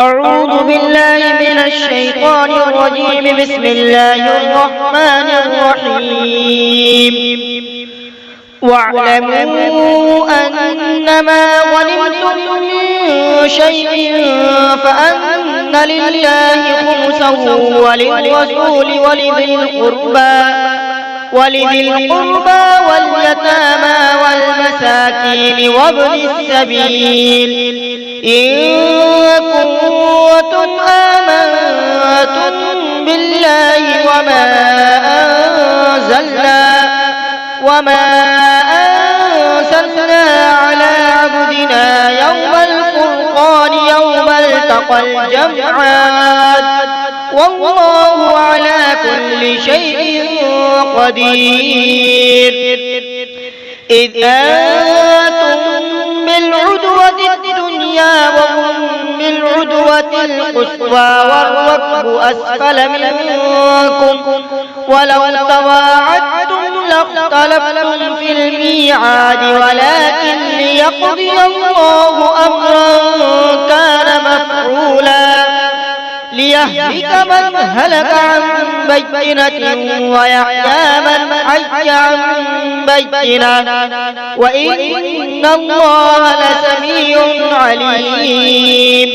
أعوذ بالله من الشيطان الرجيم. بسم الله الرحمن الرحيم. واعلموا أنما غنمتم من شيء فأن لله خمسه وللرسول ولذي القربى واليتامى والمساكين وابن السبيل إن كنتم آمنتم بالله وما أنزلنا على عبدنا يوم الفرقان يوم التقى الجمعان والله على كل شيء قدير. إذ أنتم بالعدوة الدنيا وهم بالعدوة القصوى والركب أسفل منكم ولو تواعدتم لاختلفتم في الميعاد ولكن ليقضي الله أمرا كان مفعولا ليهلك من هلك عن بينة ويحيى من حي عن بينة وإن الله لسميع عليم.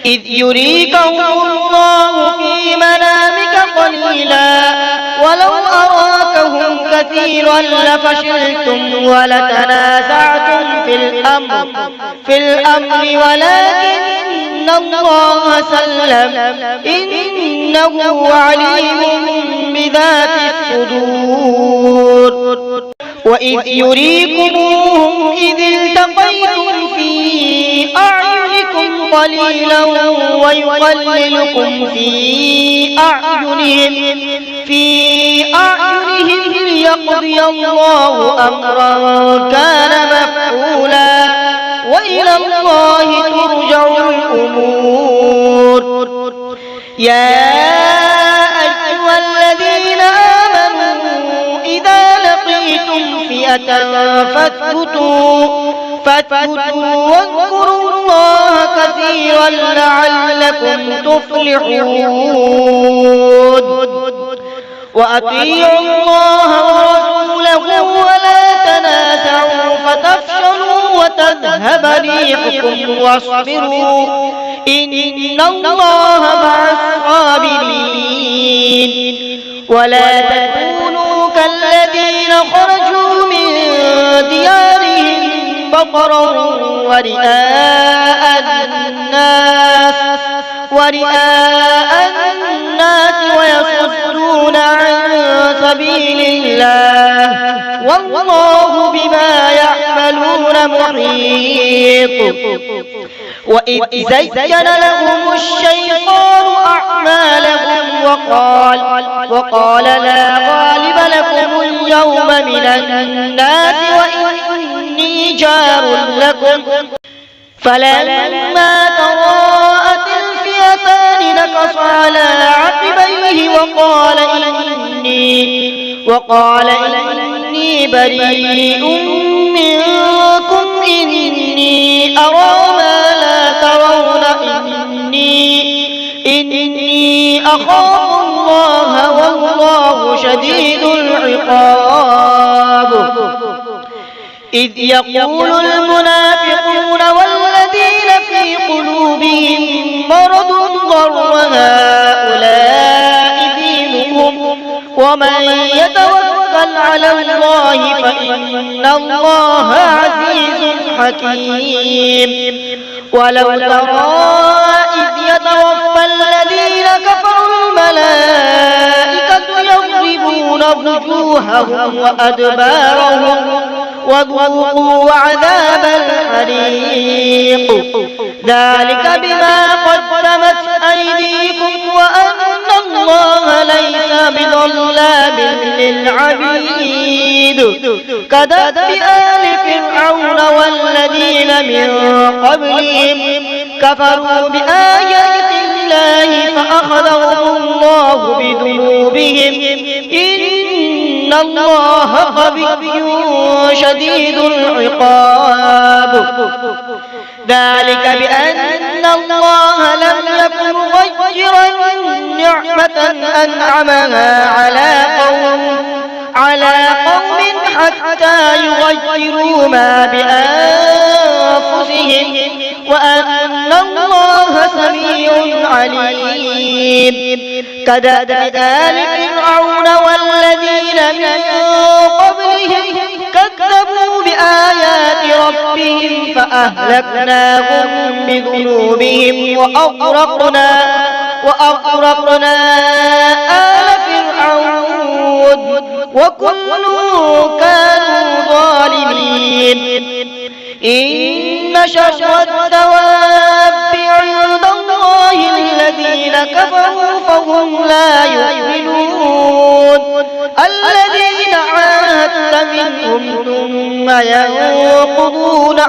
إذ يريكهم الله في منامك قليلا ولو أراكهم كثيرا لفشلتم ولتنازعتم في الأمر ولكن الله سلم إنه عليم بذات الصدور. وإذ يريكموهم إذ التقيتم في أعينكم قليلا ويقللكم في أعينهم ليقضي الله أمرا كان مفعولا وإلى الله ترجع الأمور. يا أيها الذين آمنوا إذا لقيتم فئة فاثبتوا واذكروا الله كثيرا لعلكم تفلحون. وأطيعوا الله ورسوله ولا تنازعوا فتفشلوا وتذهب ريحكم واصبروا إن الله مع الصابرين. ولا تكونوا كالذين خرجوا من ديارهم بطرا ورئاء الناس ويصدون عن سبيل الله والله بما يعملون محيط. وإذ زين لهم الشيطان أعمالهم وقال لا غالب لكم اليوم من الناس وإني جار لكم فلما تراءت الفئتان نكص على عقبيه وقال إني بريء منكم إني أرى ما لا ترون إني أخاف الله والله شديد العقاب. إذ يقول المنافقون والذين في قلوبهم مرض غر هؤلاء دينهم ومن يتوكل على الله فإن الله عزيز حكيم. ولو ترى إذ يتوفى الذين كفروا الملائكة يضربون وجوههم وأدبارهم وذوقوا عذاب الحريق ذلك بما قدمت أيديكم وأن الله ليس بظلام للعبيد. كدأب آل فرعون والذين من قبلهم كفروا بآيات الله فأخذهم الله بذنوبهم إن الله قوي شديد العقاب. ذلك بأن الله لم نعمة أنعمها على قوم حتى يغيروا ما بأنفسهم وأن الله سميع عليم كدأب آل فرعون والذين من قبلهم كذبوا بآيات ربهم فأهلكناهم بذنوبهم وأغرقنا آل فرعون وكل كانوا ظالمين إن شر الدواب عند الله الذين كفروا فهم لا يؤمنون الذين عاهدت منهم ثم ينقضون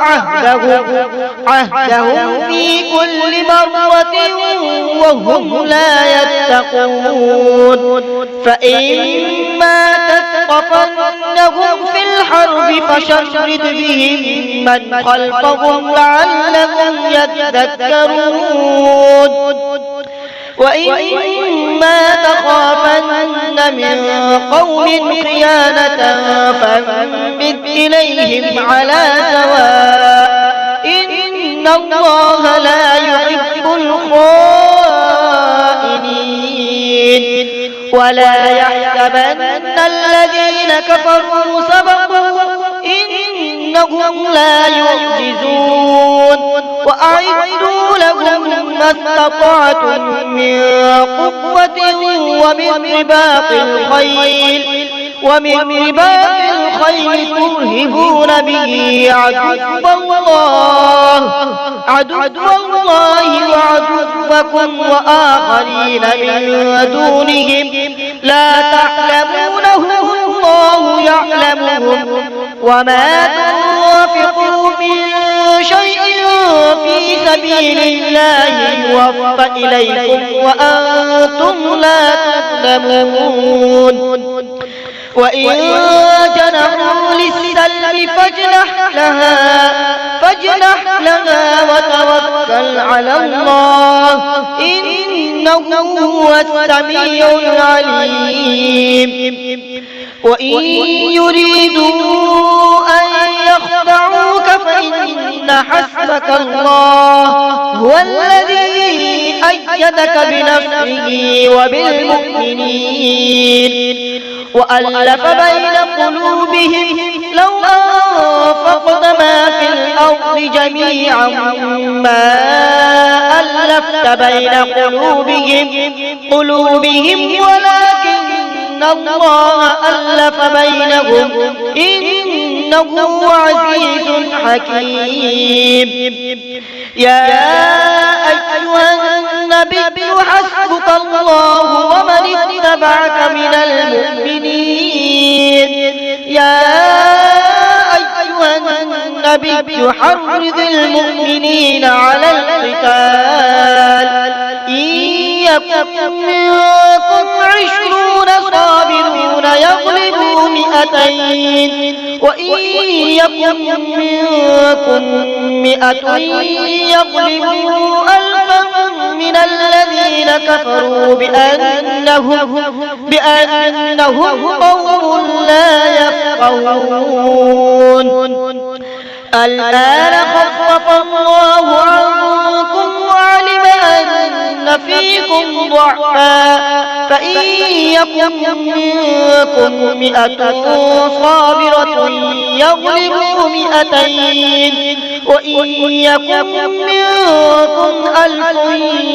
عهدهم في كل مرة وهم لا يتقون فإما تثقفنهم في الحرب فشرد بهم من خلفهم لعلهم يذكرون وإما تخافن من قوم خيانة فانبذ إليهم على سواء إن الله لا يحب الخائنين ولا يحسبن الذين كفروا سبقوا إنهم لا يعجزون وأعدوا لهم ما استطعتم من قوة ومن رباط الخيل ترهبون به عدو الله وعدوكم وآخرين من دونهم لا تعلمونهم الله يعلمهم وما تنفقوا من شيء في سبيل الله يوفى إليكم وأنتم لا تظلمون وإن جنحوا للسلم فاجنح لها وتوكل على الله إنه هو السميع العليم وإن يريدوا أن يخدعوك فإن حسبك الله هو الذي أيدك بنصره وبالمؤمنين وألف بين قلوبهم لو أنفقت ما في الأرض جميعا ما ألفت بين قلوبهم ولكن الله ألف بينهم إنه عزيز حكيم يا أيها النبي حسبك الله ومن اتبعك من المؤمنين يا أيها النبي حرض المؤمنين على القتال إن يكن منكم 20 صابرون يغلبوا 200 وإن يكن منكم 100 يغلبوا 1000 من الذين كفروا بأنهم قوم لا يفقهون الآن خفف الله عنكم وعلم أن فيكم ضعفا فإن يكن منكم 100 صابرة يغلبوا 200 وإن يكن منكم 1000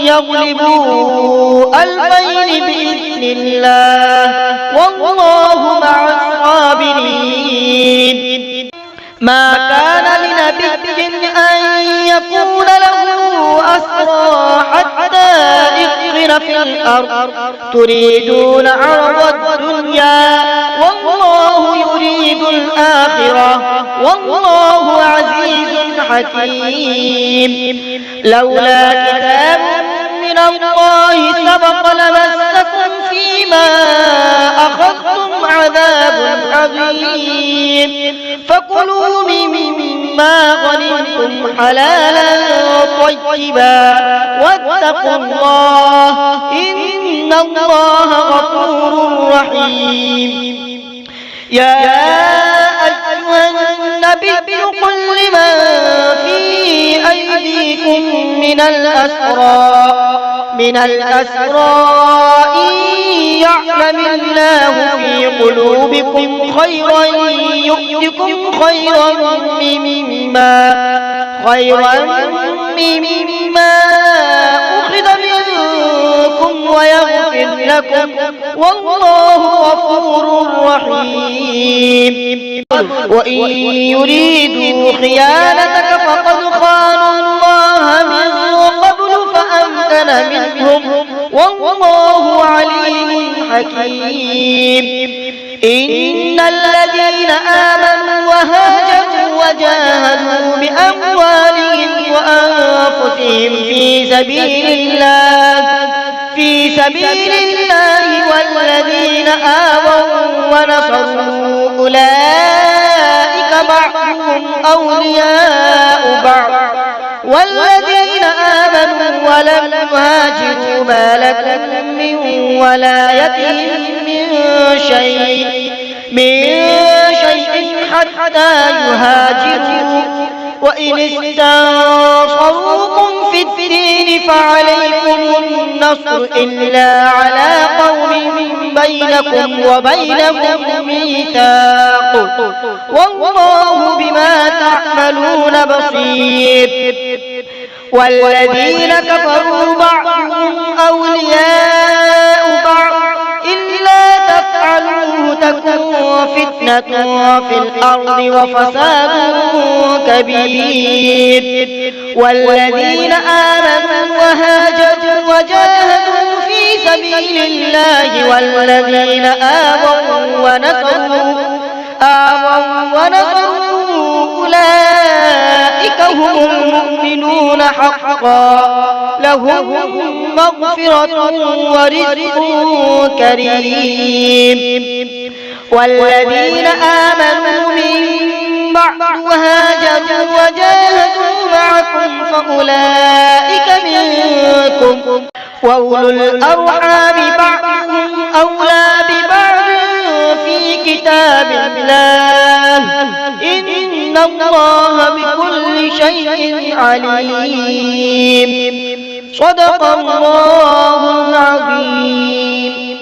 يغلبوا 2000 بإذن الله والله مع الصابرين ما كان لنبي أن يكون له أسرى حتى يثخن في الأرض تريدون عرض الدنيا والله يريد الآخرة والله عزيز حكيم لولا كتاب من الله سبق لمسكم فيما أخذتم عذاب عظيم فكلوا مما غنمتم حلالا طيبا واتقوا الله إن إن الله غفور رحيم. يا أيها النبي قل لمن في أيديكم من الأسرى إن يعلم الله في قلوبكم خيرا يؤتكم خيرا مما أخذ منكم ويغفر لكم والله غفور رحيم. وإن يريدوا خيانتك فقد خانوا الله من قبل فأمكن منهم والله عليم حكيم. إن الذين آمنوا وهاجروا وجاهدوا بأموالهم وأنفسهم في سبيل الله والذين آووا ونصروا أولئك بعضهم أولياء بعض والذين آمنوا ولم يهاجروا ما لكم من ولايتهم من شيء حتى يهاجروا وإن استنصروكم في الدين فعليكم النصر إلا على قوم بينكم وبينهم ميثاق والله بما تعملون بصير. والذين كفروا بعضهم أولياء بعض إلا تفعلوه تكون فتنة في الأرض وفساد كبير. والذين آمنوا وهاجروا وجاهدوا في سبيل الله والذين آووا ونصروا أولئك هم المؤمنون حقا لهم مغفرة ورزق كريم. والذين آمنوا من بعد وهاجروا وجاهدوا معكم فأولئك منكم وأولو الأرحام بعضهم أولى ببعض في كتاب الله إن الله بكل شيء عليم. صدق الله العظيم.